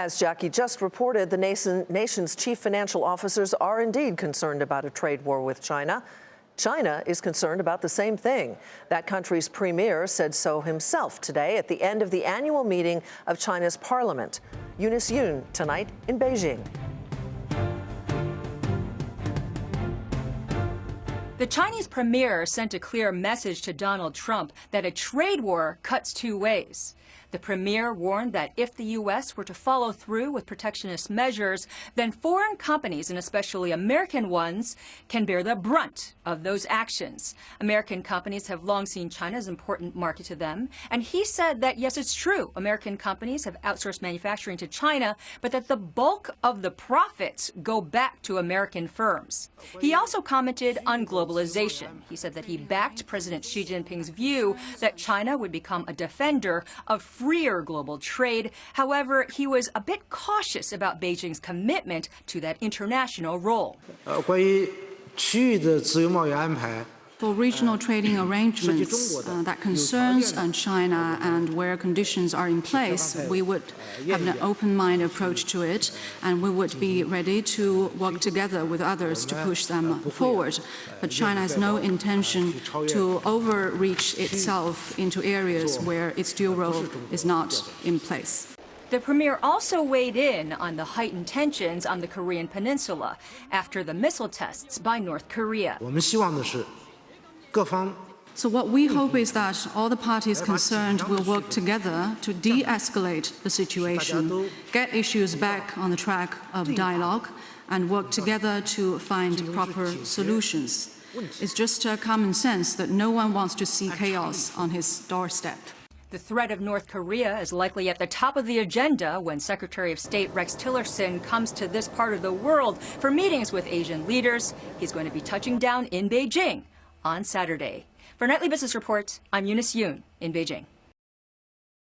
As Jackie just reported, the nation's chief financial officers are indeed concerned about a trade war with China. China is concerned about the same thing. That country's premier said so himself today at the end of the annual meeting of China's parliament. Eunice Yoon tonight in Beijing. The Chinese premier sent a clear message to Donald Trump that a trade war cuts two ways. The premier warned that if the U.S. were to follow through with protectionist measures, then foreign companies, and especially American ones, can bear the brunt of those actions. American companies have long seen China as an important market to them. And he said that, yes, it's true, American companies have outsourced manufacturing to China, but that the bulk of the profits go back to American firms. He also commented on globalization. He said that he backed President Xi Jinping's view that China would become a defender of freer global trade. However, he was a bit cautious about Beijing's commitment to that international role. For regional trading arrangements that concerns China and where conditions are in place, we would have an open-minded approach to it, and we would be ready to work together with others to push them forward. But China has no intention to overreach itself into areas where its dual role is not in place. The premier also weighed in on the heightened tensions on the Korean peninsula after the missile tests by North Korea. So what we hope is that all the parties concerned will work together to de-escalate the situation, get issues back on the track of dialogue, and work together to find proper solutions. It's just common sense that no one wants to see chaos on his doorstep. The threat of North Korea is likely at the top of the agenda when Secretary of State Rex Tillerson comes to this part of the world for meetings with Asian leaders. He's going to be touching down in Beijing on Saturday. For Nightly Business Report, I'm Eunice Yoon in Beijing.